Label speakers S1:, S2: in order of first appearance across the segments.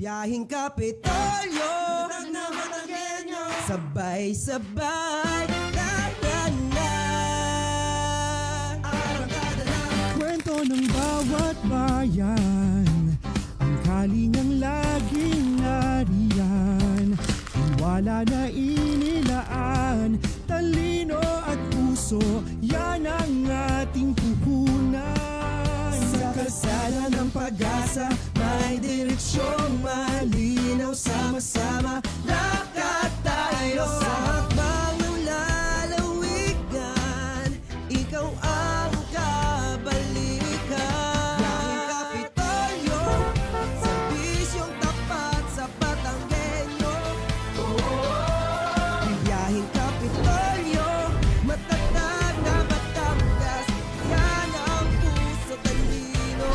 S1: Biyahing Kapitolyo, sabay-sabay, kaya na. Arangkada na.
S2: Kwento ng bawat bayan, ang kalingang laging nariyan. Tiwala na inilaan, talino at puso, yan ang ating puhunan.
S1: Sa kalsada ng pag-asa, may direksyong malinaw. Sama-sama, lakad tayo. Sa hakbang ng lalawigan, ikaw ang kabalikan. Biyaheng Kapitolyo, serbisyong tapat sa Batanggenyo. Biyaheng Kapitolyo, matatag na Batangas, yan ang puso talino.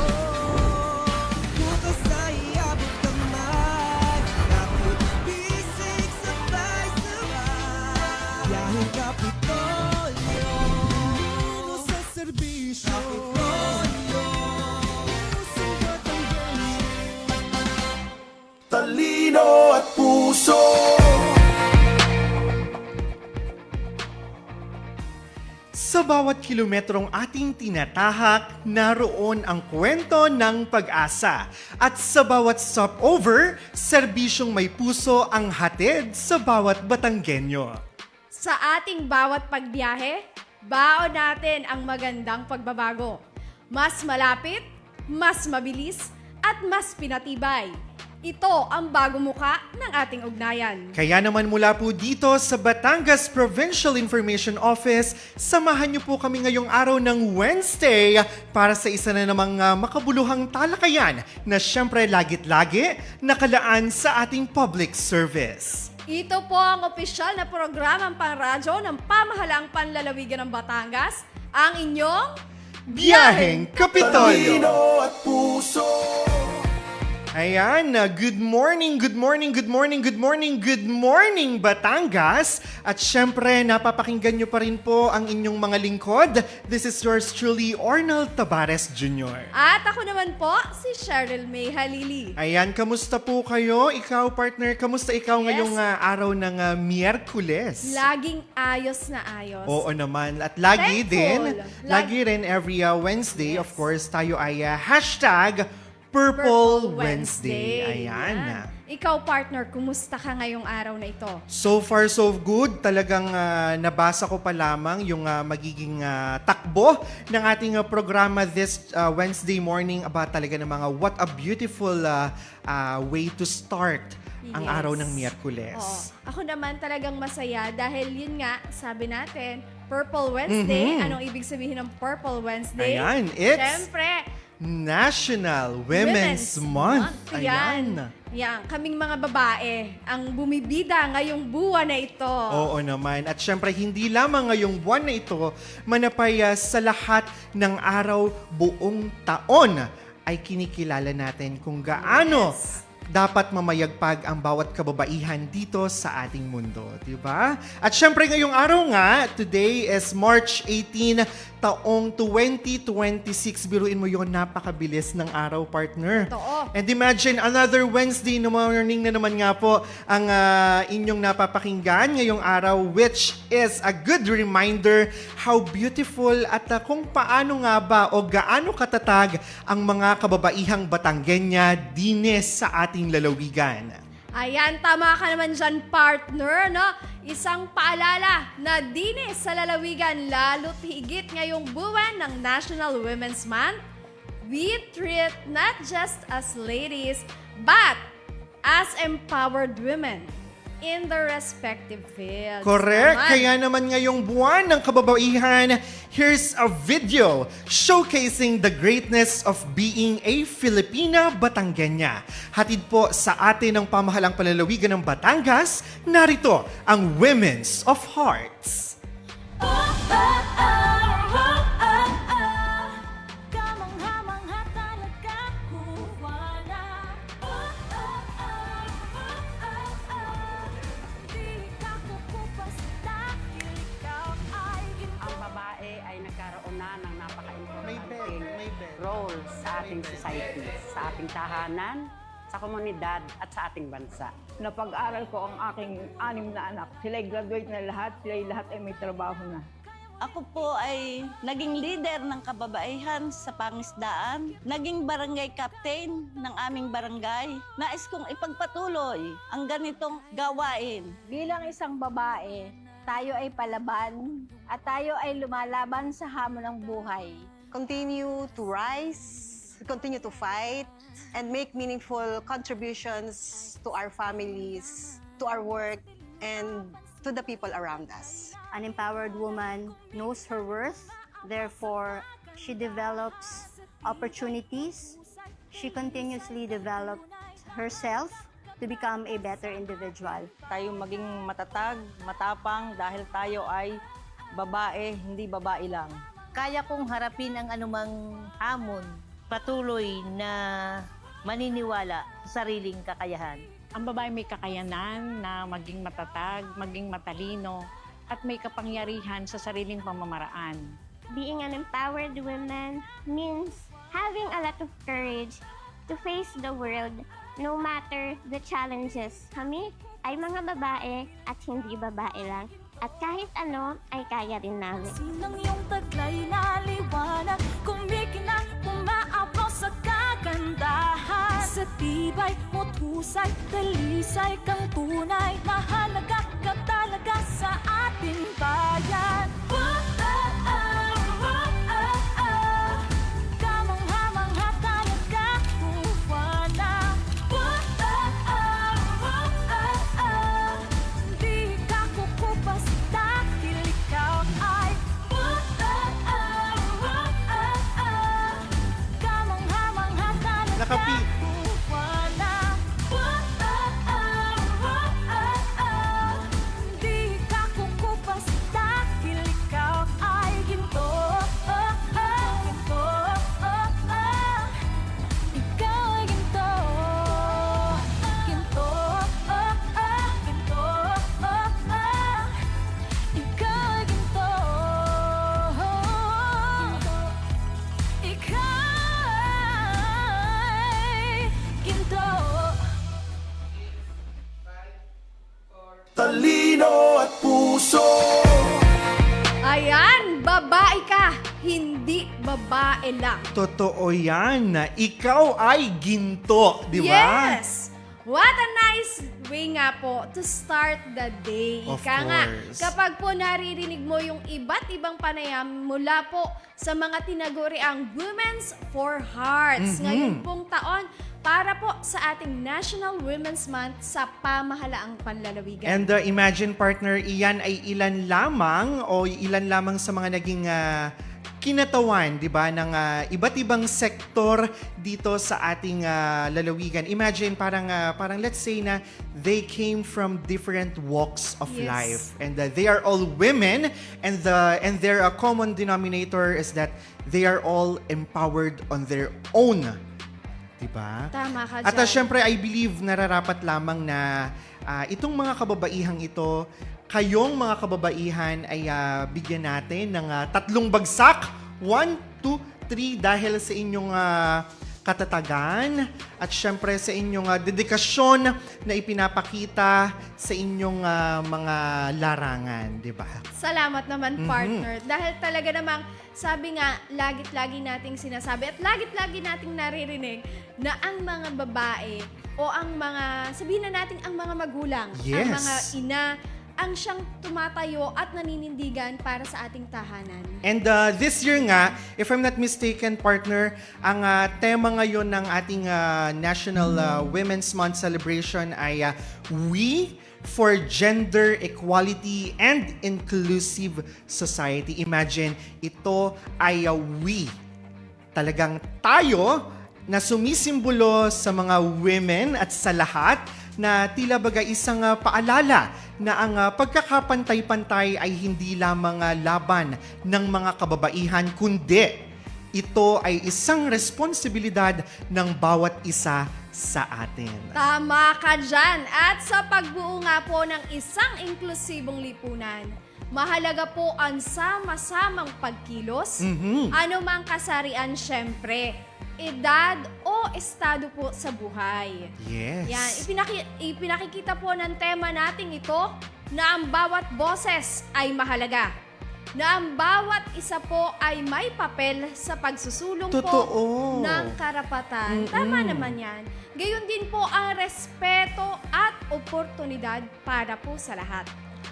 S1: Bukas ay iabot kamay, kapit bisig sabay-sabay. Biyaheng Kapitolyo,
S2: Talino sa serbisyo,
S1: Kapitolyo.
S2: pusong Batanggenyo.
S3: Talino at puso.
S4: Sa bawat kilometrong ating tinatahak, naroon ang kwento ng pag-asa. At sa bawat stopover, serbisyong may puso ang hatid sa bawat Batanggenyo.
S5: Sa ating bawat pagbiyahe, baon natin ang magandang pagbabago. Mas malapit, mas mabilis, at mas pinatibay. Ito ang bago muka ng ating ugnayan.
S4: Kaya naman mula po dito sa Batangas Provincial Information Office, samahan niyo po kami ngayong araw ng Wednesday para sa isa na namang makabuluhang talakayan na syempre lagit-lagi nakalaan sa ating public service.
S5: Ito po ang opisyal na programang pangradyo ng Pamahalaang Panlalawigan ng Batangas, ang inyong
S4: Biyaheng Kapitolyo!
S3: Talino at puso.
S4: Ayan, good morning, good morning, good morning, good morning, good morning Batangas! At syempre, napapakinggan nyo pa rin po ang inyong mga lingkod. This is yours truly, Arnold Tabares Jr.
S5: At ako naman po, si Cheryl May Halili.
S4: Ayan, kamusta po kayo? Ikaw, partner, kamusta ikaw
S5: Yes.
S4: ngayong araw ng Miyerkules?
S5: Laging ayos na ayos.
S4: Oo naman. At lagi
S5: Thankful.
S4: din, lagi rin every Wednesday, of course, tayo ay hashtag Purple Wednesday. Ayan.
S5: Ikaw, partner, kumusta ka ngayong araw na ito?
S4: So far, so good. Talagang nabasa ko pa lamang yung magiging takbo ng ating programa this Wednesday morning about talaga ng mga what a beautiful way to start ang
S5: Yes.
S4: araw ng Miyerkules.
S5: Oo. Ako naman talagang masaya dahil yun nga, sabi natin, Purple Wednesday. Anong ibig sabihin ng Purple Wednesday?
S4: Ayan, it's
S5: Siyempre,
S4: National Women's Month.
S5: Yan. Yan. Kaming mga babae ang bumibida ngayong buwan na ito.
S4: Oo naman. At syempre, hindi lamang ngayong buwan na ito, manapay sa lahat ng araw buong taon ay kinikilala natin kung gaano dapat mamayagpag ang bawat kababaihan dito sa ating mundo, di ba? At syempre ngayong araw nga, today is March 18, taong 2026. Biruin mo yon, napakabilis ng araw, partner.
S5: Totoo.
S4: And imagine, another Wednesday na morning na naman nga po ang inyong napapakinggan ngayong araw, which is a good reminder how beautiful at kung paano nga ba o gaano katatag ang mga kababaihang Batanggenya dinis sa ating lalawigan.
S5: Ayan, tama ka naman dyan, partner, no? Isang paalala na dinis sa lalawigan, lalo't higit ngayong buwan ng National Women's Month, we treat not just as ladies, but as empowered women in their respective fields.
S4: Correct.
S5: Naman.
S4: Kaya naman ngayong buwan ng kababaihan, here's a video showcasing the greatness of being a Filipina Batanggenya. Hatid po sa atin ng Pamahalang Panlalawigan ng Batangas, narito ang Women's of Hearts.
S6: Kamangha-mangha talaga, wala. Di ka kukupas dahil ikaw ay
S7: Ang babae ay nagkaroon na ng napaka-importanting
S4: May bell.
S7: role sa ating society, sa ating tahanan, sa komunidad at sa ating bansa.
S8: Napag-aral ko ang aking 6 na anak. Sila'y graduate na lahat, sila'y lahat ay may trabaho na.
S9: Ako po ay naging leader ng kababaihan sa pangisdaan, naging barangay captain ng aming barangay. Nais kong ipagpatuloy ang ganitong gawain.
S10: Bilang isang babae, tayo ay palaban at tayo ay lumalaban sa hamon ng buhay.
S11: Continue to rise, continue to fight, and make meaningful contributions to our families, to our work, and to the people around us.
S10: An empowered woman knows her worth, therefore, she develops opportunities. She continuously develops herself to become a better individual.
S8: Tayo maging matatag, matapang dahil tayo ay babae, hindi babae lang.
S9: Kaya kong harapin ang anumang hamon, patuloy na maniniwala sa sariling kakayahan.
S7: Ang babae may kakayanan na maging matatag, maging matalino, at may kapangyarihan sa sariling pamamaraan.
S6: Being an empowered woman means having a lot of courage to face the world no matter the challenges. Kami ay mga babae at hindi babae lang. At kahit ano ay kaya rin namin.
S2: Sinang iyong taglay na liwanag, kumikinang umaabot sa kagandahan. Sa tibay mo't husay, dalisay kang tunay, mahalaga ka talaga sa ating bayan. Kamangha-mangha talaga, Juana. Di ka kukupas dahil ikaw ay kamangha-mangha talaga,
S4: Nakapi.
S2: Juana. Di ka kukupas dahil ikaw ay ginto. Ginto. Ikaw ay ginto. Ginto. Ginto. Ikaw ay ginto. Ikaw ay ginto.
S3: Talino at puso.
S5: Ayan, babae ka, hindi babae lang.
S4: Totoo yan na ikaw ay ginto, di ba?
S5: Yes! What a nice way nga po to start the day.
S4: Of
S5: Ika nga,
S4: course.
S5: kapag po naririnig mo yung iba't ibang panayam mula po sa mga tinaguriang Women's for Hearts. Ngayon pong taon, para po sa ating National Women's Month sa pamahalaang panlalawigan.
S4: And imagine partner, iyan ay ilan lamang sa mga naging kinatawan, 'di ba, ng iba't ibang sektor dito sa ating lalawigan. Imagine parang let's say na they came from different walks of
S5: Yes.
S4: life, and they are all women, and their common denominator is that they are all empowered on their own. Diba?
S5: Tama ka
S4: At
S5: dyan.
S4: syempre, I believe nararapat lamang na itong mga kababaihang ito, kayong mga kababaihan ay bigyan natin ng 3 bagsak. 1, 2, 3 dahil sa inyong katatagan at syempre sa inyong dedikasyon na ipinapakita sa inyong mga larangan, di ba?
S5: Salamat naman, partner. Dahil talaga namang, sabi nga, lagit-lagi nating sinasabi at lagit-lagi nating naririnig na ang mga babae o ang mga, sabihin na natin, ang mga magulang,
S4: Yes.
S5: ang mga ina, ang siyang tumatayo at naninindigan para sa ating tahanan.
S4: And this year nga, if I'm not mistaken, partner, ang tema ngayon ng ating National Women's Month celebration ay We for Gender Equality and Inclusive Society. Imagine, ito ay we. Talagang tayo na sumisimbolo sa mga women at sa lahat na tila bagay isang paalala na ang pagkakapantay-pantay ay hindi lamang laban ng mga kababaihan, kundi ito ay isang responsibilidad ng bawat isa sa atin.
S5: Tama ka dyan. At sa pagbuo nga po ng isang inklusibong lipunan, mahalaga po ang sama-samang pagkilos, anumang kasarian syempre, edad o estado po sa buhay.
S4: Yes.
S5: Yan, ipinakikita po ng tema nating ito na ang bawat boses ay mahalaga. Na ang bawat isa po ay may papel sa pagsusulong
S4: Totoo.
S5: po ng karapatan. Tama naman yan. Gayon din po ang respeto at oportunidad para po sa lahat.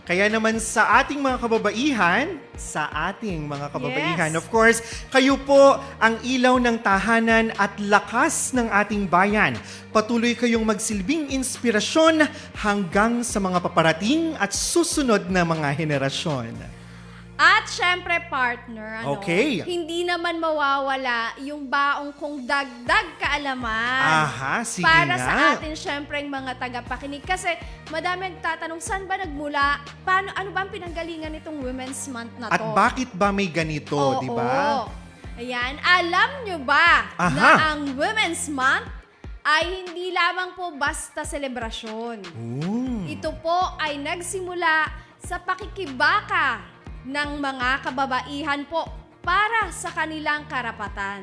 S4: Kaya naman sa ating mga kababaihan,
S5: Yes.
S4: of course, kayo po ang ilaw ng tahanan at lakas ng ating bayan. Patuloy kayong magsilbing inspirasyon hanggang sa mga paparating at susunod na mga henerasyon.
S5: At syempre, partner,
S4: Okay.
S5: hindi naman mawawala yung baong kong dagdag kaalaman.
S4: Aha, sige
S5: para
S4: nga.
S5: sa atin, syempre, mga tagapakinig. Kasi madami nagtatanong, saan ba nagmula? Ano ba ang pinanggalingan nitong Women's Month na to?
S4: At bakit ba may ganito,
S5: Oo.
S4: di ba?
S5: Ayan, alam nyo ba
S4: Aha.
S5: na ang Women's Month ay hindi lamang po basta selebrasyon.
S4: Ooh.
S5: Ito po ay nagsimula sa pakikibaka ng mga kababaihan po para sa kanilang karapatan.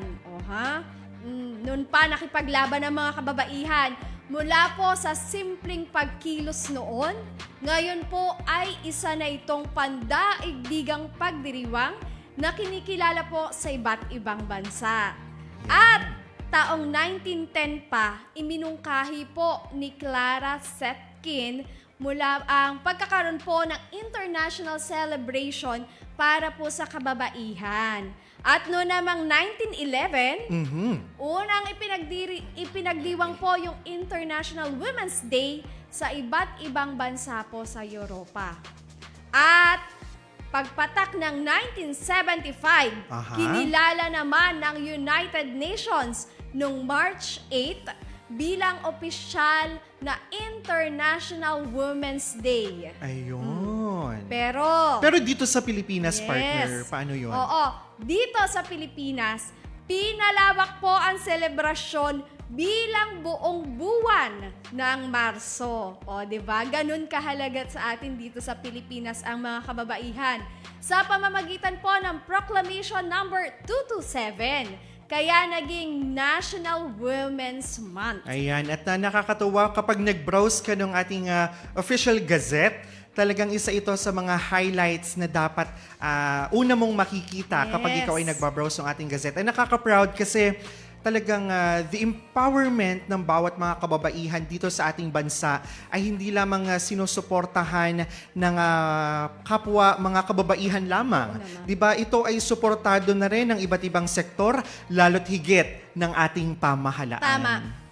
S5: Noon pa nakipaglaban ng mga kababaihan mula po sa simpleng pagkilos noon. Ngayon po ay isa na itong pandaigdigang pagdiriwang na kinikilala po sa iba't ibang bansa. At taong 1910 pa, iminungkahi po ni Clara Zetkin mula ang pagkakaroon po ng international celebration para po sa kababaihan. At noon namang 1911, unang ipinagdiwang po yung International Women's Day sa iba't ibang bansa po sa Europa. At pagpatak ng 1975, kinilala naman ng United Nations noong March 8 bilang opisyal na International Women's Day.
S4: Ayun.
S5: Pero
S4: dito sa Pilipinas,
S5: Yes.
S4: partner, paano yun?
S5: Oo. Dito sa Pilipinas, pinalawak po ang selebrasyon bilang buong buwan ng Marso. O, di ba? Ganun kahalaga sa atin dito sa Pilipinas ang mga kababaihan. Sa pamamagitan po ng Proclamation number 227, kaya naging National Women's Month.
S4: Ayan, at nakakatuwa kapag nag-browse ka ng ating official gazette, talagang isa ito sa mga highlights na dapat una mong makikita kapag ikaw ay nagbabrowse ng ating gazette. Ay nakaka-proud kasi talagang the empowerment ng bawat mga kababaihan dito sa ating bansa ay hindi lamang sinusuportahan ng kapwa mga kababaihan lamang. 'Di ba? Ito ay suportado na rin ng iba't ibang sektor, lalo't higit ng ating pamahalaan.
S5: Tama.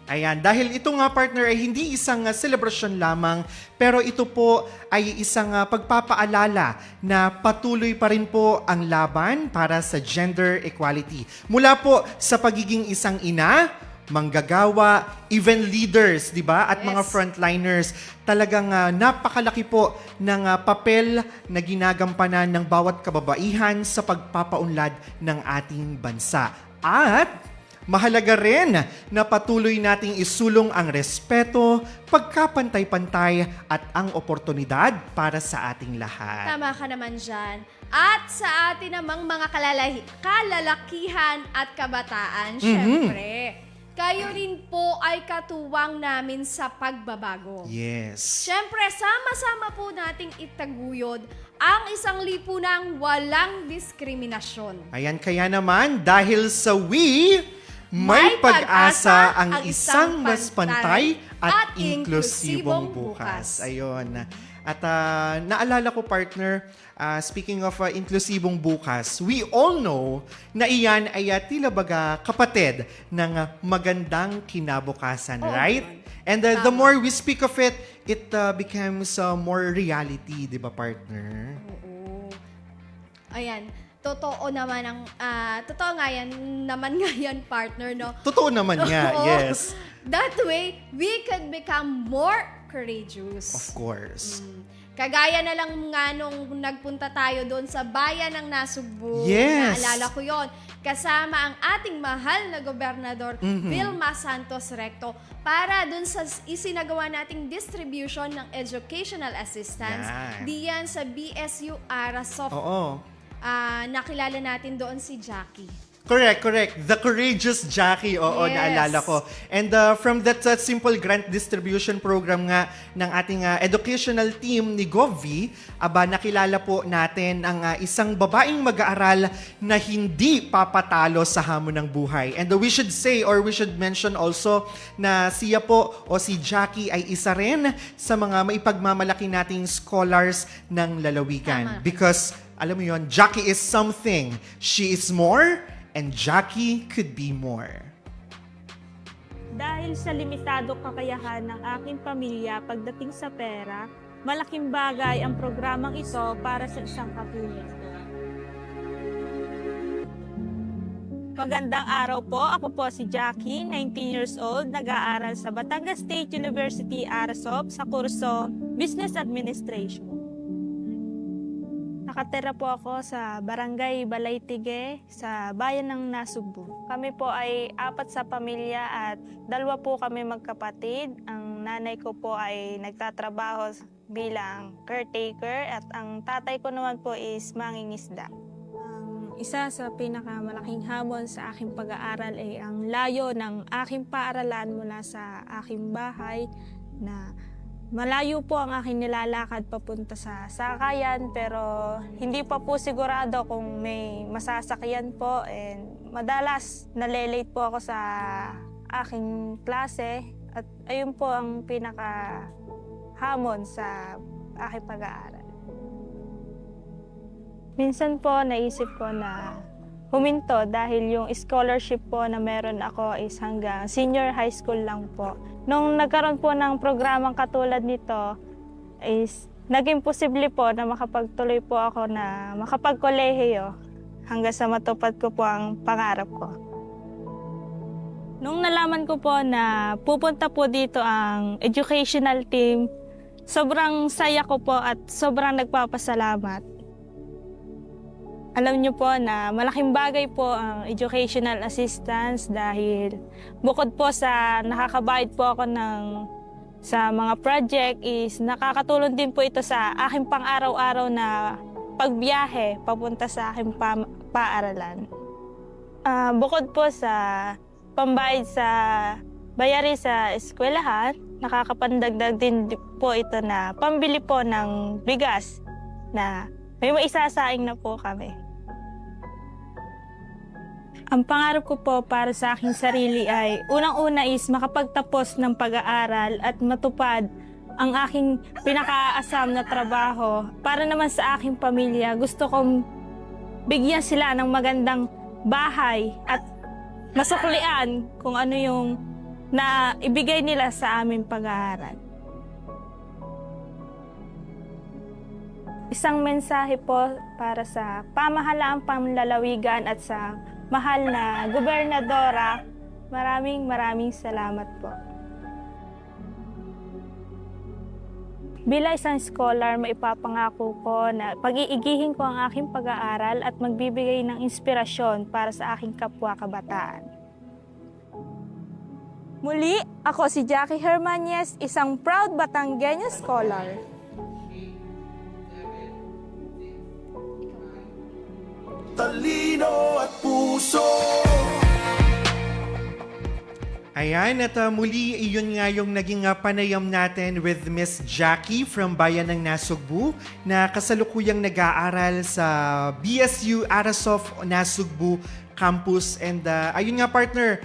S4: Ayan, dahil ito nga, partner, ay hindi isang celebration lamang, pero ito po ay isang pagpapaalala na patuloy pa rin po ang laban para sa gender equality. Mula po sa pagiging isang ina, manggagawa, even leaders, di ba? At mga frontliners, talagang napakalaki po ng papel na ginagampanan ng bawat kababaihan sa pagpapaunlad ng ating bansa. At mahalaga rin na patuloy nating isulong ang respeto, pagkapantay-pantay at ang oportunidad para sa ating lahat.
S5: Tama ka naman dyan. At sa atin namang mga kalalakihan at kabataan, syempre, kayo rin po ay katuwang namin sa pagbabago.
S4: Yes.
S5: Syempre, sama-sama po nating itaguyod ang isang lipunang walang diskriminasyon.
S4: Ayan, kaya naman, dahil sa may pag-asa ang isang mas pantay at inklusibong bukas. Ayun. At naalala ko, partner, speaking of inklusibong bukas, we all know na iyan ay tila baga kapatid ng magandang kinabukasan, right? And the more we speak of it, it becomes more reality, di ba, partner?
S5: Oo. Ayan. Totoo naman totoo nga yan partner, no?
S4: Totoo naman nga,
S5: Oo.
S4: yes.
S5: That way, we could become more courageous.
S4: Of course.
S5: Kagaya na lang nga nung nagpunta tayo doon sa bayan ng Nasugbu.
S4: Yes.
S5: Naalala ko yon. Kasama ang ating mahal na gobernador, Vilma Santos Recto, para doon sa isinagawa nating distribution ng educational assistance diyan sa BSU Arasov.
S4: Oo.
S5: Nakilala natin doon si Jackie.
S4: Correct. The Courageous Jackie, oo,
S5: Yes.
S4: naalala ko. And from that simple grant distribution program nga ng ating educational team ni Govvi, nakilala po natin ang isang babaeng mag-aaral na hindi papatalo sa hamon ng buhay. And we should say or we should mention also na siya po o si Jackie ay isa rin sa mga maipagmamalaki nating scholars ng lalawigan.
S5: Tama.
S4: Because, alam mo yon, Jackie is something. She is more. And Jackie could be more.
S12: Dahil sa limitado kakayahan ng aking pamilya pagdating sa pera, malaking bagay ang programang ito para sa isang katulad ko. Magandang araw po, ako po si Jackie, 19 years old, nag-aaral sa Batangas State University, Arasop, sa kurso Business Administration. Nakatira po ako sa Barangay Balaytige sa bayan ng Nasugbu. Kami po ay 4 sa pamilya at 2 po kami magkapatid. Ang nanay ko po ay nagtatrabaho bilang caretaker at ang tatay ko naman po is mangingisda. Ang isa sa pinakamalaking hamon sa aking pag-aaral ay ang layo ng aking paaralan mula sa aking bahay na malayo po ang aking nilalakad papunta sa sakayan pero hindi pa po sigurado kung may masasakyan po and madalas nalilate po ako sa aking klase at ayun po ang pinaka-hamon sa aking pag-aaral. Minsan po naisip ko na huminto dahil yung scholarship po na meron ako is hanggang senior high school lang po. Nung nagkaroon po ng programang katulad nito, is naging posible po na makapagtuloy po ako na makapagkolehiyo hanggang sa matupad ko po ang pangarap ko. Nung nalaman ko po na pupunta po dito ang educational team, sobrang saya ko po at sobrang nagpapasalamat. Alam niyo po na malaking bagay po ang educational assistance dahil bukod po sa nakakabayad po ako sa mga project is nakakatulong din po ito sa aking pang-araw-araw na pagbiyahe papunta sa aking paaralan. Bukod po sa pambayad sa bayari sa eskwelahan, nakakapandagdag din po ito na pambili po ng bigas na may maisasaing na po kami. Ang pangarap ko po para sa aking sarili ay unang-una is makapagtapos ng pag-aaral at matupad ang aking pinakaasam na trabaho. Para naman sa aking pamilya, gusto kong bigyan sila ng magandang bahay at masuklian kung ano yung na ibigay nila sa aming pag-aaral. Isang mensahe po para sa pamahalaang panlalawigan at sa mahal na gobernadora. Maraming salamat po. Bilang isang scholar, maipapangako ko na pag-iigihin ko ang aking pag-aaral at magbibigay ng inspirasyon para sa aking kapwa kabataan. Muli, ako si Jackie Hermaniez, isang proud Batanggenyo scholar.
S3: Talino at puso.
S4: Ayan, at muli, iyon nga yung naging panayam natin with Miss Jackie from Bayan ng Nasugbu na kasalukuyang nag-aaral sa BSU Arasov Nasugbu Campus. And ayun nga partner,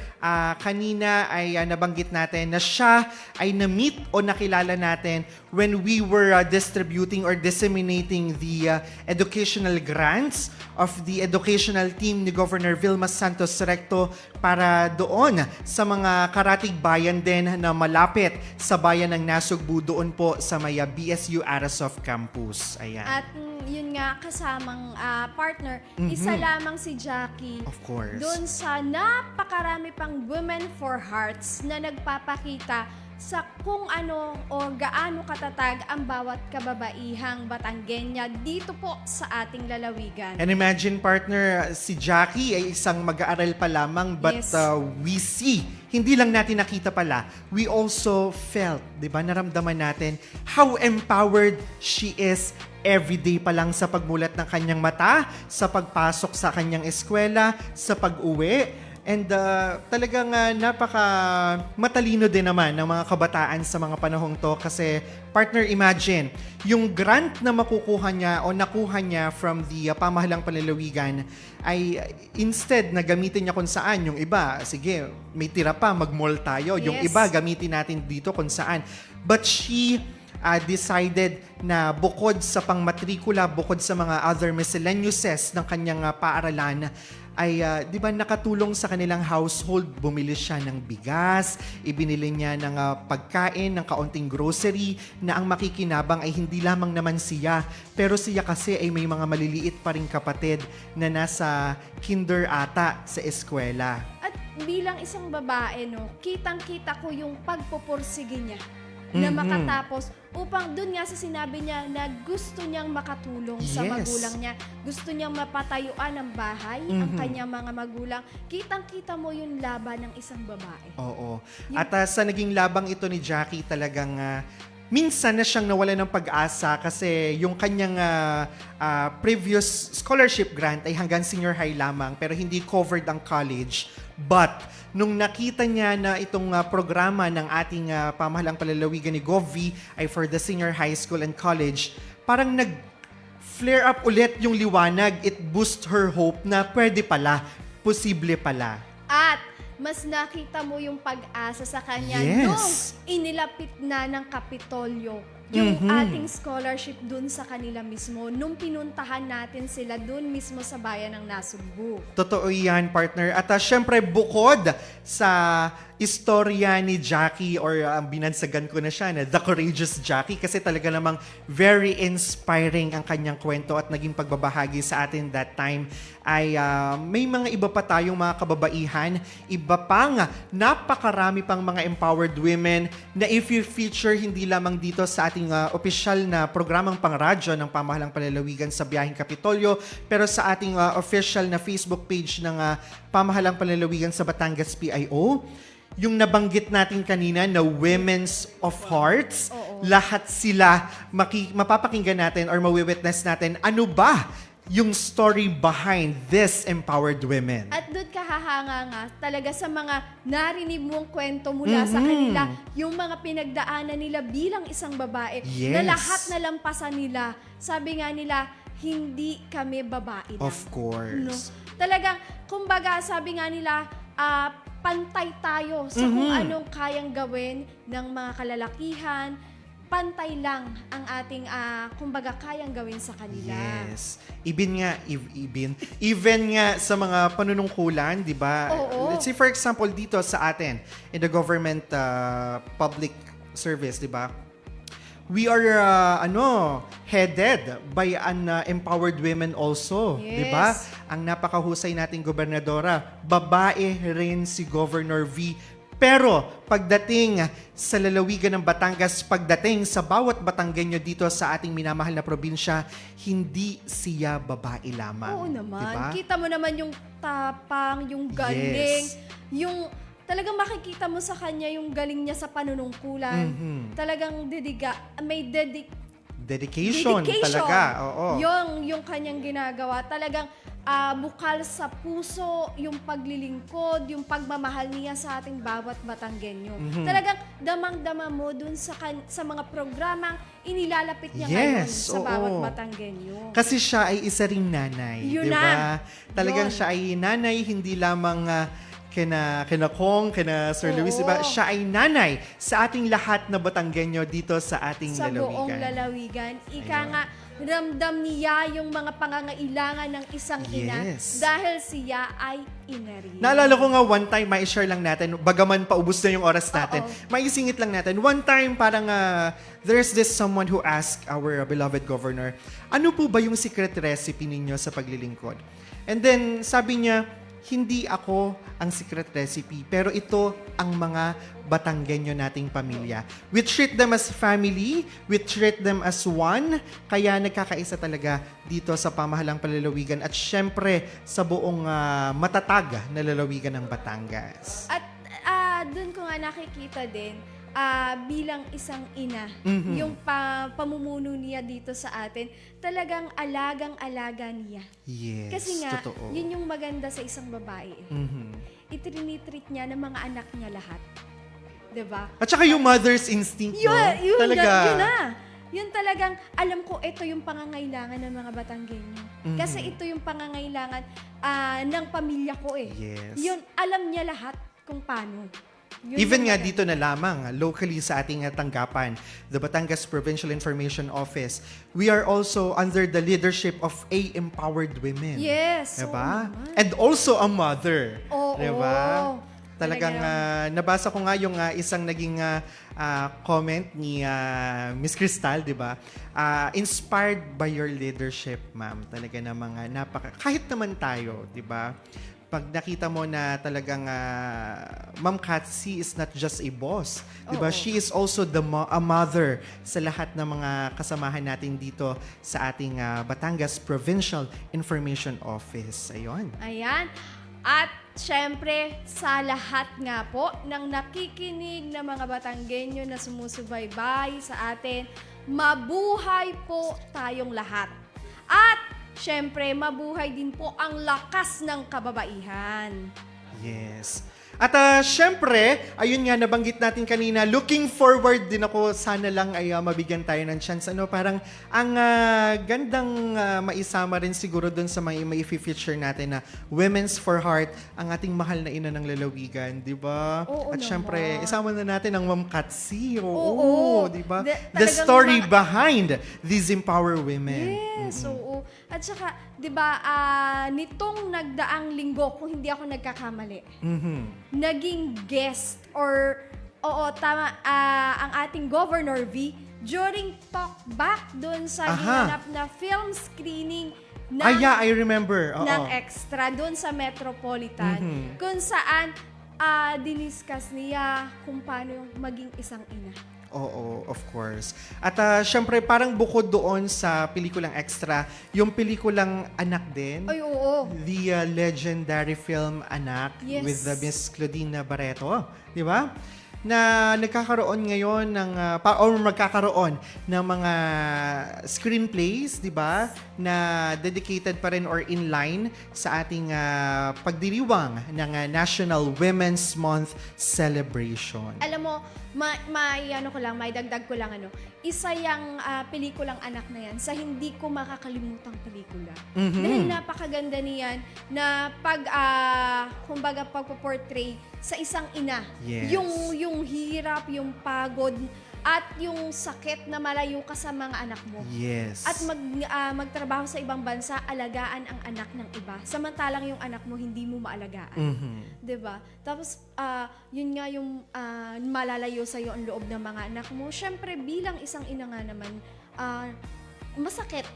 S4: kanina ay nabanggit natin na siya ay na-meet o nakilala natin when we were distributing or disseminating the educational grants of the educational team ni Governor Vilma Santos Recto para doon sa mga karatig bayan din na malapit sa bayan ng Nasugbu doon po sa may BSU Arasov Campus. Ayan.
S5: At yun nga, kasamang partner, isa lamang si Jackie.
S4: Of course.
S5: Doon sa napakarami pang Women for Hearts na nagpapakita sa kung ano o gaano katatag ang bawat kababaihang Batanggenya dito po sa ating lalawigan.
S4: And imagine, partner, si Jackie ay isang mag-aaral pa lamang, but
S5: Yes.
S4: we see, hindi lang natin nakita pala, we also felt, di ba, naramdaman natin how empowered she is everyday pa lang sa pagmulat ng kanyang mata, sa pagpasok sa kanyang eskwela, sa pag-uwi. And talagang napaka matalino din naman ng mga kabataan sa mga panahong to kasi, partner, imagine, yung grant na makukuha niya o nakuha niya from the pamahalang panlalawigan ay instead na gamitin niya kung saan. Yung iba, sige, may tira pa, mag-mall tayo. Yung
S5: Yes.
S4: iba, gamitin natin dito kung saan. But she decided na bukod sa pangmatrikula, bukod sa mga other miscellaneouses ng kanyang paaralan, ay, di ba, nakatulong sa kanilang household. Bumili siya ng bigas, ibinili niya ng pagkain, ng kaunting grocery, na ang makikinabang ay hindi lamang naman siya, pero siya kasi ay may mga maliliit pa ring kapatid na nasa kinder ata sa eskwela.
S5: At bilang isang babae, no, kitang-kita ko yung pagpupursige niya na
S4: Mhm.
S5: makatapos upang dun nga sa sinabi niya na gusto niyang makatulong sa
S4: Yes.
S5: magulang niya. Gusto niyang mapatayuan ng bahay ang
S4: Mhm.
S5: kanyang mga magulang. Kitang-kita mo yung laban ng isang babae.
S4: Oo. At sa naging labang ito ni Jackie, talagang minsan na siyang nawala ng pag-asa kasi yung kanyang previous scholarship grant ay hanggang senior high lamang pero hindi covered ang college. But nung nakita niya na itong programa ng ating pamahalang panlalawigan ni Govvi ay for the senior high school and college, parang flare up ulit yung liwanag. It boost her hope na pwede pala, posible pala.
S5: At mas nakita mo yung pag-asa sa kanya
S4: Yes.
S5: nung inilapit na ng Kapitolyo yung
S4: Mhm.
S5: ating scholarship dun sa kanila mismo nung pinuntahan natin sila dun mismo sa bayan ng Nasugbu.
S4: Totoo yan, partner. At syempre, bukod sa istorya ni Jackie, or binansagan ko na siya na The Courageous Jackie, kasi talaga namang very inspiring ang kanyang kwento at naging pagbabahagi sa atin that time, ay may mga iba pa tayong mga kababaihan, iba pang napakarami pang mga empowered women na if you feature hindi lamang dito sa ating opisyal na programang pangradyo ng pamahalang panlalawigan sa Biyaheng Kapitolyo, pero sa ating official na Facebook page ng pamahalang panlalawigan sa Batangas PIO, yung nabanggit natin kanina na Women's of Hearts, lahat sila mapapakinggan natin or mawi-witness natin ano ba yung story behind this empowered women.
S5: At doon ka hahanga nga talaga sa mga narinig mong kwento mula sa kanila, yung mga pinagdaanan nila bilang isang babae,
S4: Yes.
S5: na lahat na lampasan nila. Sabi nga nila, hindi kami babae lang.
S4: Of course.
S5: No? Talagang, kumbaga, sabi nga nila, pantay tayo sa kung anong kayang gawin ng mga kalalakihan. Pantay lang ang ating, kumbaga, kayang gawin sa kanila.
S4: Yes. Even nga sa mga panunungkulan, di ba?
S5: Oo.
S4: Let's say for example dito sa atin, in the government public service, di ba? We are headed by an empowered women also,
S5: Yes.
S4: 'di ba? Ang napakahusay nating gobernadora, babae rin si Governor V. Pero pagdating sa lalawigan ng Batangas, pagdating sa bawat Batanggenyo dito sa ating minamahal na probinsya, hindi siya babae lamang.
S5: Oo naman.
S4: Diba?
S5: Kita mo naman yung tapang, yung galing,
S4: Yes.
S5: yung talagang makikita mo sa kanya yung galing niya sa panunungkulan. Talagang may
S4: Dedication talaga. Oo.
S5: Yung kanyang ginagawa. Talagang bukal sa puso, yung paglilingkod, yung pagmamahal niya sa ating bawat Batanggenyo. Talagang damang-dama mo dun sa mga programang inilalapit niya ngayon
S4: Yes,
S5: sa bawat
S4: oo.
S5: Batanggenyo.
S4: Kasi siya ay isa ring nanay.
S5: Yun
S4: di ba?
S5: na.
S4: Talagang
S5: Yun.
S4: siya ay nanay, hindi lamang kina Kong, kina Sir Luis, di ba?
S5: Oo.
S4: Siya ay nanay sa ating lahat na Batanggenyo dito sa ating
S5: Sa buong
S4: lalawigan.
S5: lalawigan. Ika
S4: Ayun.
S5: nga, ramdam niya yung mga pangangailangan ng isang ina
S4: Yes.
S5: dahil siya ay ina rin.
S4: Naalala ko nga one time, ma-share lang natin, bagaman paubos na yung oras natin, maisingit lang natin. One time, parang there's this someone who asked our beloved governor, ano po ba yung secret recipe ninyo sa paglilingkod? And then, sabi niya, hindi ako ang secret recipe, pero ito ang mga Batanggenyo nating pamilya. We treat them as family, we treat them as one, kaya nagkakaisa talaga dito sa pamahalang palalawigan at syempre sa buong matatag na lalawigan ng Batangas.
S5: At doon ko nga nakikita din, bilang isang ina,
S4: Mhm.
S5: yung pamumuno niya dito sa atin, talagang alagang-alaga niya.
S4: Yes,
S5: Kasi nga,
S4: totoo.
S5: yun yung maganda sa isang babae.
S4: Mhm.
S5: Itinitreat niya ng mga anak niya lahat. 'Di ba?
S4: At saka yung mother's instinct, no?
S5: Yun
S4: Talaga.
S5: yun na. Yun talagang, alam ko, ito yung pangangailangan ng mga Batanggenyo.
S4: Mhm.
S5: Kasi ito yung pangangailangan ng pamilya ko eh.
S4: Yes.
S5: Yun, alam niya lahat kung paano. Yun
S4: Even
S5: yung
S4: nga
S5: maganda.
S4: dito na lamang, locally sa ating tanggapan, the Batangas Provincial Information Office, we are also under the leadership of A Empowered Women.
S5: Yes.
S4: Diba?
S5: oo naman.
S4: And also a mother.
S5: Oo.
S4: Diba? Talagang
S5: Talagang-
S4: nabasa ko nga yung isang naging comment ni Miss Cristal, di ba? Inspired by your leadership, ma'am. Talaga na mga kahit naman tayo, di ba? Pag nakita mo na talagang Ma'am Katsi is not just a boss, di ba?
S5: Oo.
S4: She is also a mother sa lahat ng mga kasamahan natin dito sa ating Batangas Provincial Information Office. Ayun.
S5: Ayan. At syempre, sa lahat nga po ng nakikinig na mga Batanggenyo na sumusubaybay sa atin, mabuhay po tayong lahat. At syempre, mabuhay din po ang lakas ng kababaihan.
S4: Yes. At syempre, ayun nga, nabanggit natin kanina, looking forward din ako, sana lang ay mabigyan tayo ng chance. Parang ang gandang maisama rin siguro dun sa mai-feature natin na Women's for Heart, ang ating mahal na ina ng lalawigan, di ba?
S5: Oo
S4: At
S5: naman.
S4: syempre, isama na natin ang Ma'am Katsi.
S5: Oo.
S4: Di ba?
S5: De-
S4: The
S5: talagang
S4: story
S5: mga-
S4: behind these Empower Women.
S5: Yes, oo. At saka, di ba, nitong nagdaang linggo, kung hindi ako nagkakamali,
S4: Mhm.
S5: naging guest or, oo, tama, ang ating Governor V during talk back doon sa
S4: Aha.
S5: ginanap na film screening ng,
S4: Yeah, I remember. Oo.
S5: ng Extra doon sa Metropolitan,
S4: Mhm.
S5: kung saan diniscuss niya kung paano yung maging isang ina.
S4: Oo, of course. At syempre, parang bukod doon sa pelikulang Extra, yung pelikulang Anak din.
S5: Ay, oo.
S4: The legendary film Anak
S5: Yes.
S4: with Miss Claudine Barreto. Di ba? Na nagkakaroon ngayon ng, or magkakaroon ng mga screenplays, di ba? Na dedicated pa rin or in line sa ating pagdiriwang ng National Women's Month celebration.
S5: Alam mo, may dagdag ko lang isa yung pelikulang Anak na yan sa hindi ko makakalimutang pelikula.
S4: Mhm.
S5: Dahil napakaganda niyan na kumbaga pagpo-portray sa isang ina.
S4: Yes.
S5: Yung hirap, yung pagod, at yung sakit na malayo ka sa mga anak mo.
S4: Yes.
S5: At magtrabaho sa ibang bansa, alagaan ang anak ng iba. Samantalang yung anak mo, hindi mo maalagaan.
S4: Mhm.
S5: 'Di ba? Tapos yun nga yung malalayo sa iyo ang loob ng mga anak mo. Syempre bilang isang ina nga naman, masakit.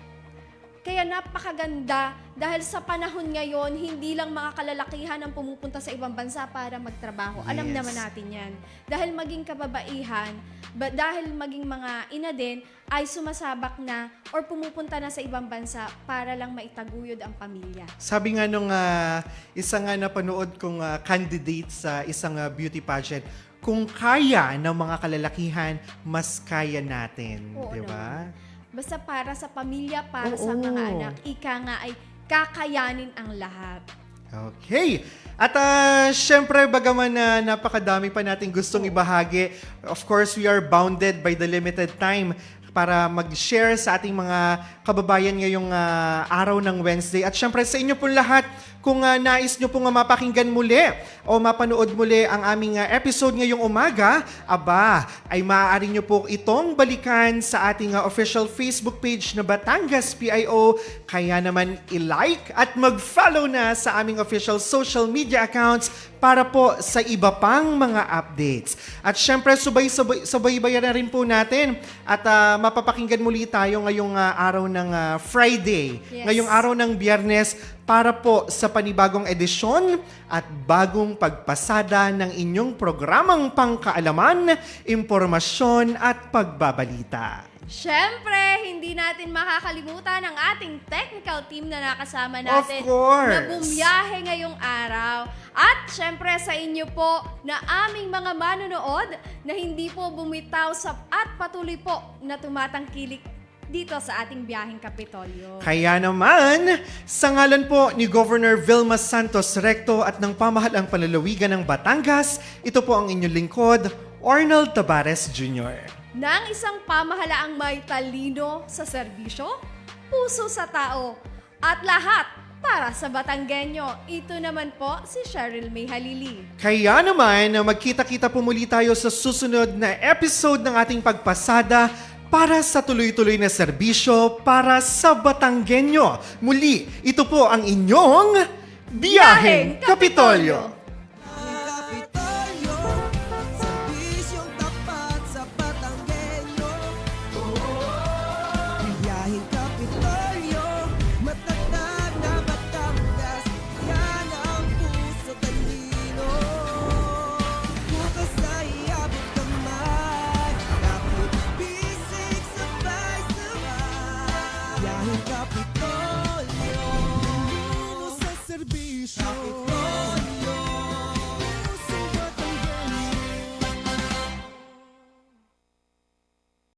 S5: Kaya napakaganda dahil sa panahon ngayon, hindi lang mga kalalakihan ang pumupunta sa ibang bansa para magtrabaho. Alam
S4: Yes.
S5: naman natin yan. Dahil maging kababaihan, dahil maging mga ina din, ay sumasabak na or pumupunta na sa ibang bansa para lang maitaguyod ang pamilya.
S4: Sabi nga nung isang napanood kong candidate sa isang beauty pageant, kung kaya ng mga kalalakihan, mas kaya natin.
S5: Oo
S4: Di ba?
S5: Basta para sa pamilya, para sa
S4: Oo.
S5: mga anak, ika nga ay kakayanin ang lahat.
S4: Okay. At syempre, bagaman na napakadami pa nating gustong ibahagi, of course, we are bounded by the limited time para mag-share sa ating mga kababayan ngayong araw ng Wednesday. At syempre sa inyo po lahat, kung nais nyo pong mapakinggan muli o mapanood muli ang aming episode ngayong umaga, ay maaari nyo po itong balikan sa ating official Facebook page na Batangas PIO. Kaya naman i-like at mag-follow na sa aming official social media accounts para po sa iba pang mga updates. At syempre, sabay-bayan na rin po natin at mapapakinggan muli tayo ngayong araw ng Friday,
S5: Yes.
S4: ngayong araw ng Biyernes, para po sa panibagong edisyon at bagong pagpasada ng inyong programang pangkaalaman, impormasyon at pagbabalita.
S5: Siyempre, hindi natin makakalimutan ang ating technical team na nakasama natin.
S4: Of course.
S5: Na bumiyahe ngayong araw. At siyempre sa inyo po na aming mga manonood na hindi po bumitaw at patuloy po na tumatangkilik dito sa ating biyaheng Kapitolyo.
S4: Kaya naman, sa ngalan po ni Governor Vilma Santos Recto at ng Pamahalang Panlalawigan ng Batangas, ito po ang inyong lingkod, Arnold Tabares Jr.
S5: Ng isang pamahalaang may talino sa serbisyo, puso sa tao, at lahat para sa Batanggenyo. Ito naman po si Cheryl May Halili.
S4: Kaya naman, magkita-kita po muli tayo sa susunod na episode ng ating pagpasada para sa tuloy-tuloy na serbisyo para sa Batanggenyo. Muli, ito po ang inyong Biyaheng Kapitolyo.